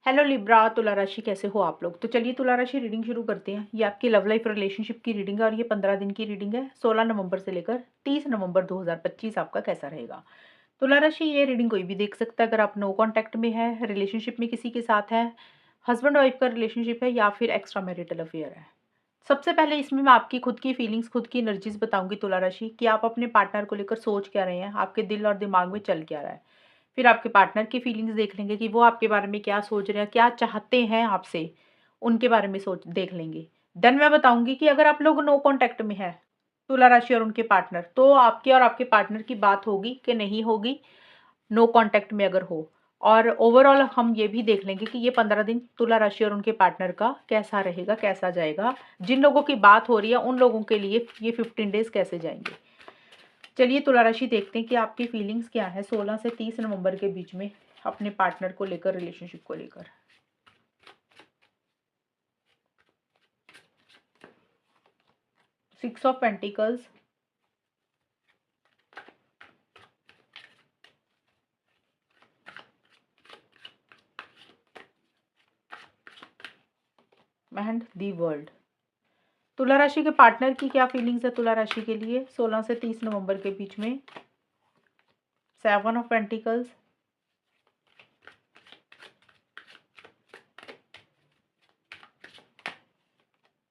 Hello Libra, तुला राशि कैसे हो आप लोग। तो चलिए तुला राशि रीडिंग शुरू करते हैं। ये आपकी लव लाइफ रिलेशनशिप की रीडिंग है और ये 15 दिन की रीडिंग है। 16 नवंबर से लेकर 30 नवंबर 2025 आपका कैसा रहेगा। तुला राशि ये रीडिंग कोई भी देख सकता है। अगर आप नो कॉन्टैक्ट में है, रिलेशनशिप में किसी के साथ है, हस्बैंड वाइफ का रिलेशनशिप है या फिर एक्स्ट्रा मैरिटल अफेयर है। सबसे पहले इसमें मैं आपकी खुद की फीलिंग्स, खुद की एनर्जीज बताऊंगी तुला राशि कि आप अपने पार्टनर को लेकर सोच क्या रहे हैं, आपके दिल और दिमाग में चल क्या रहा है। फिर आपके पार्टनर की फीलिंग्स देख लेंगे कि वो आपके बारे में क्या सोच रहे हैं, क्या चाहते हैं आपसे, उनके बारे में सोच देख लेंगे। देन मैं बताऊंगी कि अगर आप लोग नो कॉन्टैक्ट में है, तुला राशि और उनके पार्टनर, तो आपके और आपके पार्टनर की बात होगी कि नहीं होगी, नो कॉन्टैक्ट में अगर हो। और ओवरऑल हम ये भी देख लेंगे कि ये 15 दिन तुला राशि और उनके पार्टनर का कैसा रहेगा, कैसा जाएगा। जिन लोगों की बात हो रही है उन लोगों के लिए ये 15 डेज कैसे जाएंगे। चलिए तुला राशि देखते हैं कि आपकी फीलिंग्स क्या है 16 से 30 नवंबर के बीच में अपने पार्टनर को लेकर, रिलेशनशिप को लेकर। 6 of pentacles, and the world. तुला राशि के पार्टनर की क्या फीलिंग्स है तुला राशि के लिए 16 से 30 नवंबर के बीच में। 7 of pentacles,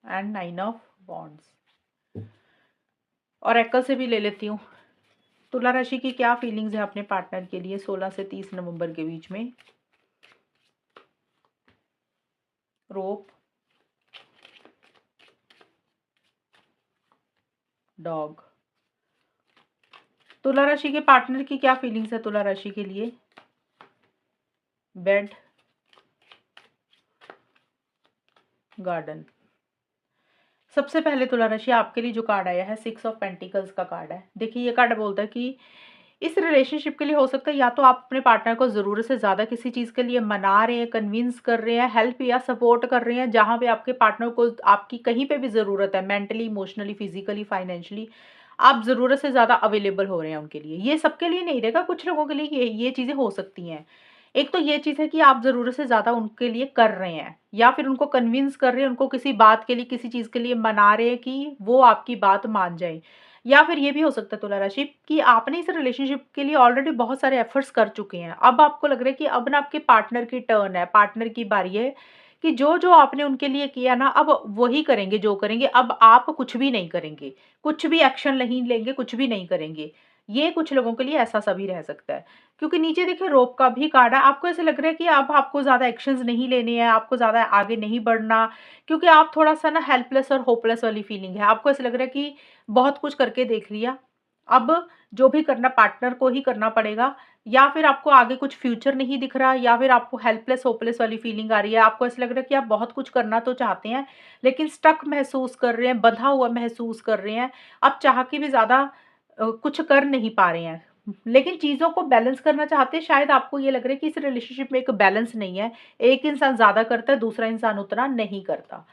and 9 of wands. और एकल से भी ले लेती हूँ। तुला राशि की क्या फीलिंग्स है अपने पार्टनर के लिए 16 से 30 नवंबर के बीच में। रोप, डॉग। तुला राशि के पार्टनर की क्या फीलिंग्स है तुला राशि के लिए। Bed, garden. सबसे पहले तुला राशि आपके लिए जो कार्ड आया है 6 ऑफ पेंटिकल्स का कार्ड है। देखिए ये कार्ड बोलता है कि इस रिलेशनशिप के लिए हो सकता है या तो आप अपने पार्टनर को ज़रूरत से ज़्यादा किसी चीज़ के लिए मना रहे हैं, कन्विंस कर रहे हैं, हेल्प या सपोर्ट कर रहे हैं, जहाँ पे आपके पार्टनर को आपकी कहीं पे भी ज़रूरत है, मेंटली, इमोशनली, फिजिकली, फाइनेंशियली आप ज़रूरत से ज़्यादा अवेलेबल हो रहे हैं उनके लिए। ये सबके लिए नहीं रहेगा, कुछ लोगों के लिए ये चीज़ें हो सकती हैं। एक तो ये चीज़ है कि आप ज़रूरत से ज़्यादा उनके लिए कर रहे हैं या फिर उनको कन्विंस कर रहे हैं, उनको किसी बात के लिए, किसी चीज़ के लिए मना रहे हैं कि वो आपकी बात मान जाएँ। या फिर ये भी हो सकता है तुला राशि कि आपने इस रिलेशनशिप के लिए ऑलरेडी बहुत सारे एफर्ट्स कर चुके हैं। अब आपको लग रहा है कि अब ना आपके पार्टनर की टर्न है, पार्टनर की बारी है कि जो-जो आपने उनके लिए किया ना अब वही करेंगे जो करेंगे, अब आप कुछ भी नहीं करेंगे, कुछ भी एक्शन नहीं लेंगे, कुछ भी नहीं करेंगे। ये कुछ लोगों के लिए ऐसा-सा भी रह सकता है। क्योंकि नीचे देखिए रोप का भी कार्ड है, आपको ऐसा लग रहा है कि अब आपको ज़्यादा एक्शंस नहीं लेने हैं, आपको ज़्यादा आगे नहीं बढ़ना, क्योंकि आप थोड़ा-सा ना हेल्पलेस और होपलेस वाली फीलिंग है। आपको ऐसा लग रहा है कि बहुत कुछ करके देख लिया, अब जो भी करना पार्टनर को ही करना पड़ेगा, या फिर आपको आगे कुछ फ्यूचर नहीं दिख रहा, या फिर आपको हेल्पलेस होपलेस वाली फीलिंग आ रही है। आपको ऐसा लग रहा है कि आप बहुत कुछ करना तो चाहते हैं, लेकिन स्टक महसूस कर रहे हैं, बंधा हुआ महसूस कर रहे हैं। आप चाह के भी ज़्यादा कुछ कर नहीं पा रहे हैं, लेकिन चीज़ों को बैलेंस करना चाहते हैं। शायद आपको ये लग रहा है कि इस रिलेशनशिप में एक बैलेंस नहीं है, एक इंसान ज़्यादा करता है, दूसरा इंसान उतना नहीं करता।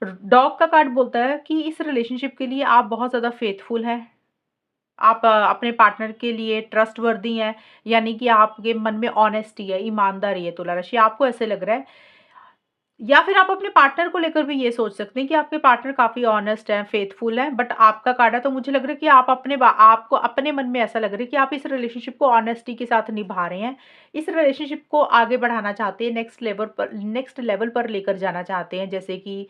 डॉग का कार्ड बोलता है कि इस रिलेशनशिप के लिए आप बहुत ज़्यादा फेथफुल हैं। आप अपने पार्टनर के लिए ट्रस्टवर्दी हैं, यानी कि आपके मन में ऑनेस्टी है, ईमानदारी है तुला राशि, आपको ऐसे लग रहा है। या फिर आप अपने पार्टनर को लेकर भी ये सोच सकते हैं कि आपके पार्टनर काफ़ी ऑनेस्ट हैं, फेथफुल हैं, बट आपका कार्ड है तो मुझे लग रहा है कि आप आपको अपने मन में ऐसा लग रहा है कि आप इस रिलेशनशिप को ऑनेस्टी के साथ निभा रहे हैं। इस रिलेशनशिप को आगे बढ़ाना चाहते हैं, नेक्स्ट लेवल पर लेकर जाना चाहते हैं, जैसे कि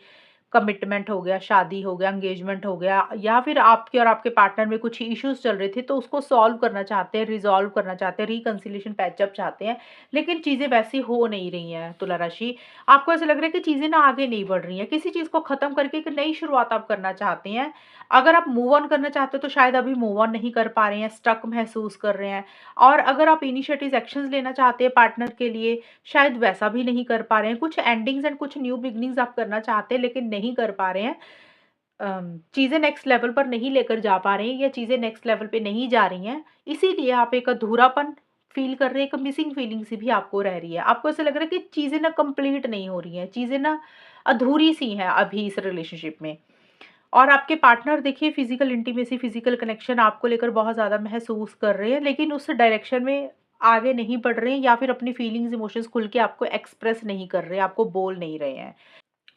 कमिटमेंट हो गया, शादी हो गया, एंगेजमेंट हो गया, या फिर आपके और आपके पार्टनर में कुछ इश्यूज़ चल रहे थे तो उसको सॉल्व करना चाहते हैं, रिज़ॉल्व करना चाहते हैं, रिकंसिलिएशन पैचअप चाहते हैं, लेकिन चीज़ें वैसी हो नहीं रही हैं तुला राशि। आपको ऐसा लग रहा है कि चीज़ें ना आगे नहीं बढ़ रही हैं, किसी चीज़ को ख़त्म करके एक नई शुरुआत आप करना चाहते हैं। अगर आप मूव ऑन करना चाहते हो तो शायद अभी मूव ऑन नहीं कर पा रहे हैं, स्टक महसूस कर रहे हैं। और अगर आप इनिशिएटिव एक्शंस लेना चाहते हैं पार्टनर के लिए, शायद वैसा भी नहीं कर पा रहे हैं। कुछ एंडिंग्स एंड कुछ न्यू बिगिनिंग्स आप करना चाहते हैं लेकिन नहीं कर पा रहे हैं। चीज़ें नेक्स्ट लेवल पर नहीं लेकर जा पा रहे हैं, या चीज़ें नेक्स्ट लेवल पे नहीं जा रही हैं। इसीलिए आप एक अधूरापन फ़ील कर रहे हैं, एक मिसिंग फीलिंग सी भी आपको रह रही है। आपको ऐसा लग रहा है कि चीज़ें ना कंप्लीट नहीं हो रही हैं, चीज़ें ना अधूरी-सी हैं अभी इस रिलेशनशिप में। और आपके पार्टनर देखिए फिज़िकल इंटीमेसी, फिज़िकल कनेक्शन आपको लेकर बहुत ज़्यादा महसूस कर रहे हैं, लेकिन उस डायरेक्शन में आगे नहीं बढ़ रहे हैं या फिर अपनी फीलिंग्स इमोशंस खुल के आपको एक्सप्रेस नहीं कर रहे हैं, आपको बोल नहीं रहे हैं।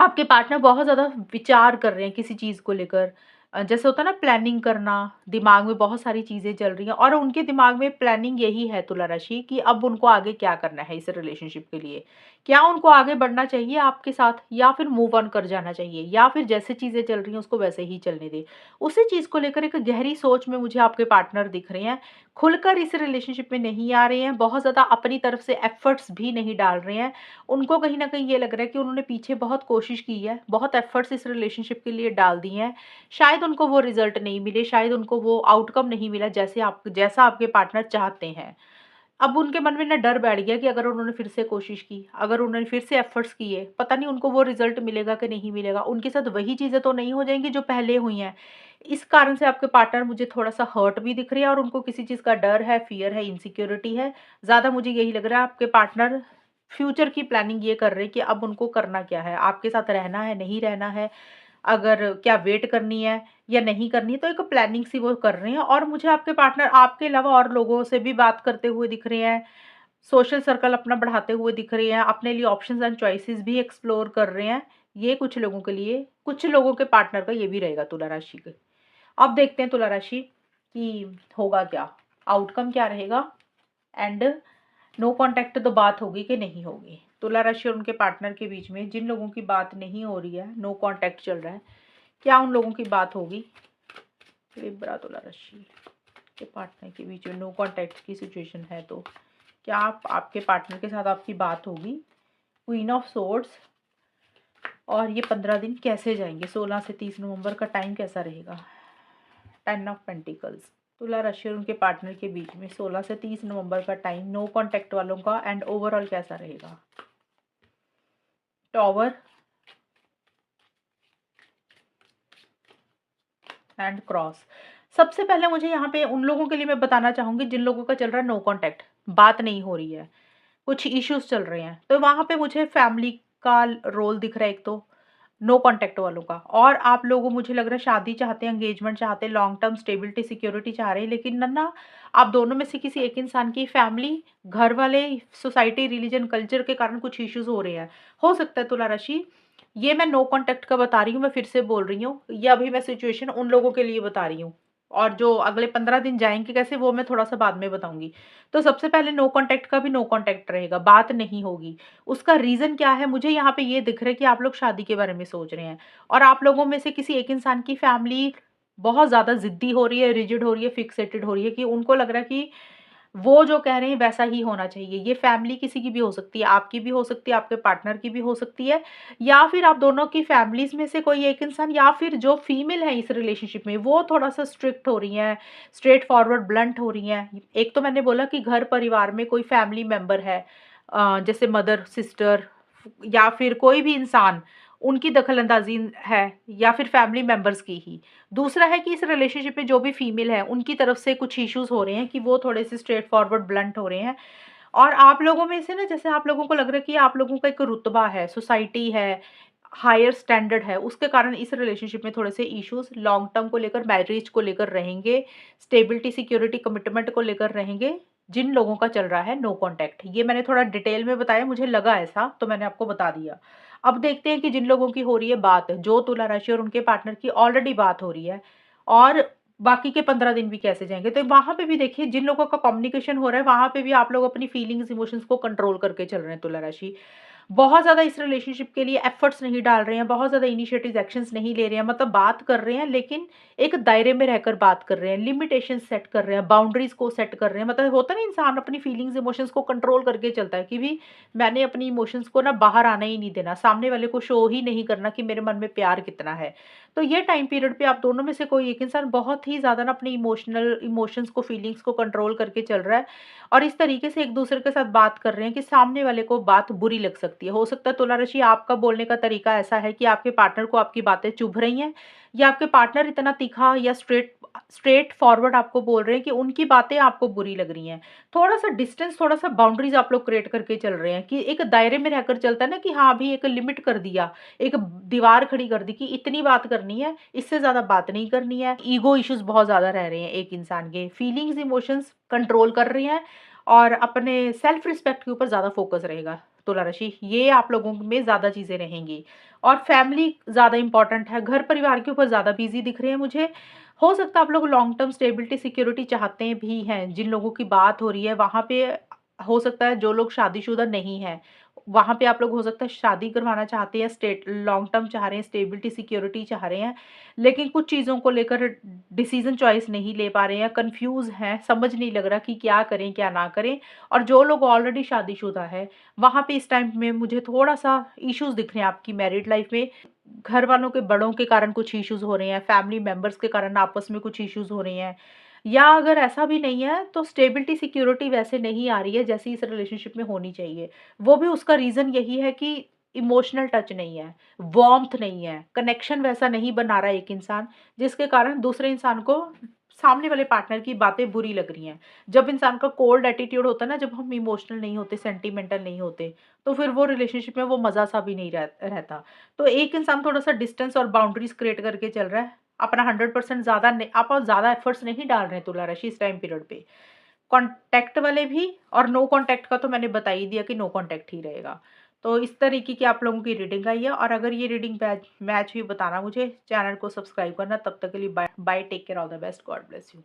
आपके पार्टनर बहुत ज़्यादा विचार कर रहे हैं किसी चीज़ को लेकर। जैसे होता है ना प्लानिंग करना, दिमाग में बहुत सारी चीज़ें चल रही हैं और उनके दिमाग में प्लानिंग यही है तुला राशि कि अब उनको आगे क्या करना है इस रिलेशनशिप के लिए। क्या उनको आगे बढ़ना चाहिए आपके साथ या फिर मूव ऑन कर जाना चाहिए या फिर जैसे चीज़ें चल रही हैं उसको वैसे ही चलने दें। उसी चीज़ को लेकर एक गहरी सोच में मुझे आपके पार्टनर दिख रहे हैं। खुलकर इस रिलेशनशिप में नहीं आ रहे हैं, बहुत ज़्यादा अपनी तरफ से एफर्ट्स भी नहीं डाल रहे हैं। उनको कहीं न कहीं ये लग रहा है कि उन्होंने पीछे बहुत कोशिश की है, बहुत एफ़र्ट्स इस रिलेशनशिप के लिए डाल दिए हैं। शायद उनको वो रिज़ल्ट नहीं मिले, शायद उनको वो आउटकम नहीं मिला जैसा आपके पार्टनर चाहते हैं। अब उनके मन में ना डर बैठ गया कि अगर उन्होंने फिर से कोशिश की, अगर उन्होंने फिर से एफ़र्ट्स किए, पता नहीं उनको वो रिज़ल्ट मिलेगा कि नहीं मिलेगा। उनके साथ वही चीज़ें तो नहीं हो जाएँगी जो पहले हुई हैं। इस कारण से आपके पार्टनर मुझे थोड़ा-सा हर्ट भी दिख रहे हैं और उनको किसी चीज़ का डर है, फ़ियर है, इनसिक्योरिटी है। ज़्यादा मुझे यही लग रहा है आपके पार्टनर फ्यूचर की प्लानिंग ये कर रहे हैं कि अब उनको करना क्या है? आपके साथ रहना है, नहीं रहना है? अगर क्या वेट करनी है या नहीं करनी है? तो एक प्लानिंग सी वो कर रहे हैं और मुझे आपके पार्टनर आपके अलावा और लोगों से भी बात करते हुए दिख रहे हैं। सोशल सर्कल अपना बढ़ाते हुए दिख रहे हैं, अपने लिए ऑप्शंस एंड चॉइसेस भी एक्सप्लोर कर रहे हैं। ये कुछ लोगों के लिए, कुछ लोगों के पार्टनर का ये भी रहेगा तुला राशि के। अब देखते हैं तुला राशि कि होगा क्या? आउटकम क्या रहेगा? एंड नो कॉन्टैक्ट तो बात होगी कि नहीं होगी? तुला राशि और उनके पार्टनर के बीच में जिन लोगों की बात नहीं हो रही है, नो कॉन्टैक्ट चल रहा है, क्या उन लोगों की बात होगी? लिब्रा तुला राशि के पार्टनर के बीच में नो कॉन्टैक्ट की सिचुएशन है तो क्या आपके पार्टनर के साथ आपकी बात होगी? क्वीन ऑफ सोर्ड्स और ये 15 दिन कैसे जाएँगे? 16 से 30 नवंबर का टाइम कैसा रहेगा? 10 ऑफ पेंटिकल्स। तुला राशि और उनके पार्टनर के बीच में 16 से 30 नवंबर का टाइम नो कॉन्टैक्ट वालों का एंड ओवरऑल कैसा रहेगा? Tower and cross. सबसे पहले मुझे यहाँ पे उन लोगों के लिए मैं बताना चाहूँगी जिन लोगों का चल रहा है नो कॉन्टैक्ट, बात नहीं हो रही है, कुछ इश्यूज़ चल रहे हैं। तो वहाँ पे मुझे फैमिली का रोल दिख रहा है एक तो, नो कॉन्टैक्ट वालों का और आप लोगों मुझे लग रहा है शादी चाहते हैं, एंगेजमेंट चाहते हैं, लॉन्ग टर्म स्टेबिलिटी, सिक्योरिटी चाह रहे हैं लेकिन ना आप दोनों में से किसी एक इंसान की फैमिली, घर वाले, सोसाइटी, रिलीजन, कल्चर के कारण कुछ इश्यूज़ हो रहे हैं। हो सकता है तुला राशि ये मैं नो कॉन्टैक्ट का बता रही हूँ, मैं फिर से बोल रही हूँ। ये अभी मैं सिचुएशन उन लोगों के लिए बता रही हूँ और जो अगले 15 दिन जाएँगे कैसे वो मैं थोड़ा-सा बाद में बताऊँगी। तो सबसे पहले नो कॉन्टैक्ट का भी नो कॉन्टैक्ट रहेगा, बात नहीं होगी। उसका रीज़न क्या है? मुझे यहाँ पे ये दिख रहा है कि आप लोग शादी के बारे में सोच रहे हैं और आप लोगों में से किसी एक इंसान की फैमिली बहुत ज़्यादा ज़िद्दी हो रही है, रिजिड हो रही है, फिक्सेटेड हो रही है कि उनको लग रहा है कि वो जो कह रहे हैं वैसा ही होना चाहिए। ये फैमिली किसी की भी हो सकती है, आपकी भी हो सकती है, आपके पार्टनर की भी हो सकती है या फिर आप दोनों की फैमिलीज़ में से कोई एक इंसान या फिर जो फीमेल है इस रिलेशनशिप में वो थोड़ा-सा स्ट्रिक्ट हो रही हैं, स्ट्रेट फॉरवर्ड ब्लंट हो रही हैं। एक तो मैंने बोला कि घर परिवार में कोई फैमिली मेंबर है जैसे मदर, सिस्टर या फिर कोई भी इंसान, उनकी दखल-अंदाज़ी है या फिर फैमिली मेंबर्स की ही। दूसरा है कि इस रिलेशनशिप में जो भी फीमेल है, उनकी तरफ से कुछ इश्यूज़ हो रहे हैं कि वो थोड़े-से स्ट्रेट फॉरवर्ड ब्लंट हो रहे हैं और आप लोगों में से ना जैसे आप लोगों को लग रहा है कि आप लोगों का एक रुतबा है, सोसाइटी है, हायर स्टैंडर्ड है, उसके कारण इस रिलेशनशिप में थोड़े-से इश्यूज़ लॉन्ग टर्म को लेकर, मैरिज को लेकर रहेंगे, स्टेबिलिटी, सिक्योरिटी, कमिटमेंट को लेकर रहेंगे, जिन लोगों का चल रहा है नो कॉन्टैक्ट। ये मैंने थोड़ा डिटेल में बताया, मुझे लगा ऐसा, तो मैंने आपको बता दिया। अब देखते हैं कि जिन लोगों की हो रही है बात, जो तुला राशि और उनके पार्टनर की ऑलरेडी बात हो रही है और बाकी के 15 दिन भी कैसे जाएँगे। तो वहाँ पे भी देखिए जिन लोगों का कम्युनिकेशन हो रहा है, वहाँ पे भी आप लोग अपनी फीलिंग्स, इमोशंस को कंट्रोल करके चल रहे हैं तुला राशि। बहुत ज़्यादा इस रिलेशनशिप के लिए एफर्ट्स नहीं डाल रहे हैं, बहुत ज़्यादा इनिशिएटिव्स, एक्शंस नहीं ले रहे हैं, मतलब बात कर रहे हैं लेकिन एक दायरे में रहकर बात कर रहे हैं, लिमिटेशंस सेट कर रहे हैं, बाउंड्रीज़ को सेट कर रहे हैं। मतलब होता है ना इंसान अपनी फीलिंग्स, इमोशंस को कंट्रोल करके चलता है कि भी मैंने अपनी इमोशंस को ना बाहर आने ही नहीं देना, सामने वाले को शो ही नहीं करना कि मेरे मन में प्यार कितना है। तो ये टाइम पीरियड पे आप दोनों में से कोई एक इंसान बहुत ही ज़्यादा ना अपनी इमोशंस को, फीलिंग्स को कंट्रोल करके चल रहा है और इस तरीके से एक-दूसरे के साथ बात कर रहे हैं कि सामने वाले को बात बुरी लग सकती है। हो सकता है तुला राशि आपका बोलने का तरीका ऐसा है कि आपके पार्टनर को आपकी बातें चुभ रही हैं या आपके पार्टनर इतना तीखा या स्ट्रेट फॉरवर्ड आपको बोल रहे हैं कि उनकी बातें आपको बुरी लग रही हैं। थोड़ा-सा डिस्टेंस, थोड़ा-सा बाउंड्रीज़ आप लोग क्रिएट करके चल रहे हैं कि एक दायरे में रहकर चलता है ना कि हाँ, अभी एक लिमिट कर दिया, एक दीवार खड़ी कर दी कि इतनी बात करनी है, इससे ज़्यादा बात नहीं करनी है। ईगो इश्यूज़ बहुत ज़्यादा रह रहे हैं एक इंसान के। फीलिंग्स, इमोशंस कंट्रोल कर रहे हैं और अपने सेल्फ रिस्पेक्ट के ऊपर ज़्यादा फोकस रहेगा तुला राशि। ये आप लोगों में ज़्यादा चीज़ें रहेंगी और फैमिली ज़्यादा इम्पोर्टेंट है, घर परिवार के ऊपर ज़्यादा बिज़ी दिख रहे हैं मुझे। हो सकता है आप लोग लॉन्ग टर्म स्टेबिलिटी, सिक्योरिटी चाहते भी हैं, जिन लोगों की बात हो रही है वहाँ पे हो सकता है जो लोग शादीशुदा नहीं हैं, वहाँ पे आप लोग हो सकता है शादी करवाना चाहते हैं, स्टेट लॉन्ग टर्म चाह रहे हैं, स्टेबिलिटी, सिक्योरिटी चाह रहे हैं, लेकिन कुछ चीज़ों को लेकर डिसीज़न चॉइस नहीं ले पा रहे हैं, कन्फ्यूज़ हैं, समझ नहीं लग रहा कि क्या करें, क्या ना करें। और जो लोग ऑलरेडी शादीशुदा हैं, वहाँ पे इस टाइम में मुझे थोड़ा-सा इश्यूज़ दिख रहे हैं आपकी मैरिड लाइफ़ में। घर वालों के बड़ों के कारण कुछ इश्यूज़ हो रहे हैं, फैमिली मेंबर्स के कारण आपस में कुछ इश्यूज़ हो रहे हैं। या अगर ऐसा भी नहीं है, तो स्टेबिलिटी, सिक्योरिटी वैसे नहीं आ रही है, जैसी इस रिलेशनशिप में होनी चाहिए। वो भी उसका रीज़न यही है कि इमोशनल टच नहीं है, वार्म्थ नहीं है, कनेक्शन वैसा नहीं बना रहा एक इंसान, जिसके कारण दूसरे इंसान को सामने वाले पार्टनर की बातें बुरी लग रही हैं। जब इंसान का कोल्ड एटीट्यूड होता है ना, जब हम इमोशनल नहीं होते, सेंटिमेंटल नहीं होते, तो फिर वो रिलेशनशिप में वो मज़ा-सा भी नहीं रहता। तो एक इंसान थोड़ा-सा डिस्टेंस और बाउंड्रीज़ क्रिएट करके चल रहा है। अपना 100% ज़्यादा नहीं, आप ज़्यादा एफर्ट्स नहीं डाल रहे हैं तुला राशि इस टाइम पीरियड पे। कॉन्टैक्ट वाले भी, और नो कॉन्टैक्ट का तो मैंने बता ही दिया कि नो कॉन्टैक्ट ही रहेगा। तो इस तरीके की आप लोगों की रीडिंग आई है, और अगर ये रीडिंग मैच हुई बताना मुझे, चैनल को सब्सक्राइब करना। तब तक के लिए bye bye, take care, all the best, God bless you.